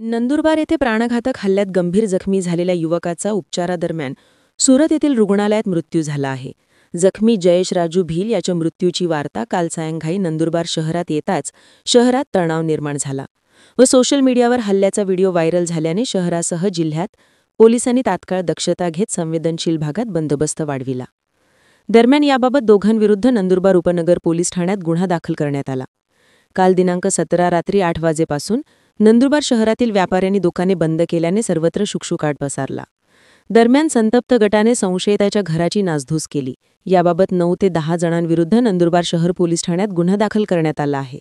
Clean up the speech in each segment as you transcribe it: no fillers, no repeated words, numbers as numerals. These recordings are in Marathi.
नंदुरबार येथे प्राणघातक हल्ल्यात गंभीर जखमी झालेल्या युवकाचा उपचारादरम्यान सुरत येथील रुग्णालयात मृत्यू झाला आहे. जखमी जयेश राजू भील याच्या मृत्यूची वार्ता काल सायंकाळी नंदुरबार शहरात येताच शहरात तणाव निर्माण झाला व सोशल मीडियावर हल्ल्याचा व्हिडिओ व्हायरल झाल्याने शहरासह जिल्ह्यात पोलिसांनी तात्काळ दक्षता घेत संवेदनशील भागात बंदोबस्त वाढविला. दरम्यान याबाबत दोघांविरुद्ध नंदुरबार उपनगर पोलीस ठाण्यात गुन्हा दाखल करण्यात आला. काल दिनांक 17 रात्री 8 वाजेपासून नंदुरबार शहरातील व्यापाऱ्यांनी दुकाने बंद केल्याने सर्वत्र शुकशुकाट पसरला. दरम्यान संतप्त गटाने संशयिताच्या घराची नासधूस केली. याबाबत 9 ते 10 जणांविरुद्ध नंदुरबार शहर पोलीस ठाण्यात गुन्हा दाखल करण्यात आला आहे.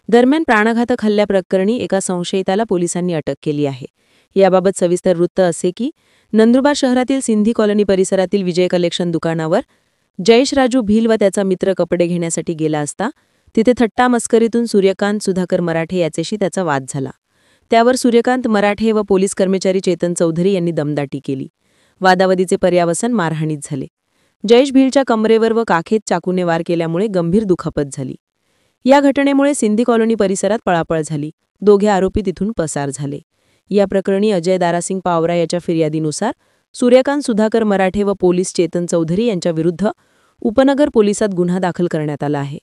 दरम्यान प्राणघातक हल्ल्याप्रकरणी एका संशयिताला पोलिसांनी अटक केली आहे. याबाबत सविस्तर वृत्त असे की नंदुरबार शहरातील सिंधी कॉलनी परिसरातील विजय कलेक्शन दुकानावर जयेश राजू भील व त्याचा मित्र कपडे घेण्यासाठी गेला असता तिथे थट्टा मस्करीतून सूर्यकांत सुधाकर मराठे याच्याशी त्याचा वाद झाला. त्यावर सूर्यकांत मराठे व पोलीस कर्मचारी चेतन चौधरी यांनी दमदाटी केली. वादावादीचे पर्यावसन मारहाणीत झाले. जयेश भीलच्या कमरेवर व काखेत चाकूने वार केल्यामुळे गंभीर दुखापत झाली. या घटनेमुळे सिंधी कॉलनी परिसरात पळापळ झाली. दोघे आरोपी तिथून पसार झाले. या प्रकरणी अजय दारासिंग पावरा याच्या फिर्यादीनुसार सूर्यकांत सुधाकर मराठे व पोलीस चेतन चौधरी यांच्याविरुद्ध उपनगर पोलिसात गुन्हा दाखल करण्यात आला आहे.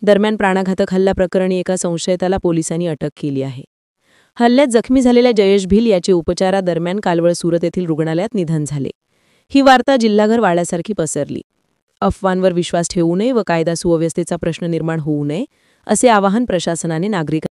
दरम्यान प्राणघातक हल्ल्याप्रकरणी एका संशयिताला पोलिसांनी अटक केली आहे. हल्ल्यात जखमी झालेल्या जयेश भील याचे उपचारादरम्यान कालवळ सुरत येथील रुग्णालयात निधन झाले. ही वार्ता जिल्हाभर वाड्यासारखी पसरली. अफवांवर विश्वास ठेवू नये व कायदा सुव्यवस्थेचा प्रश्न निर्माण होऊ नये असे आवाहन प्रशासनाने नागरिकांना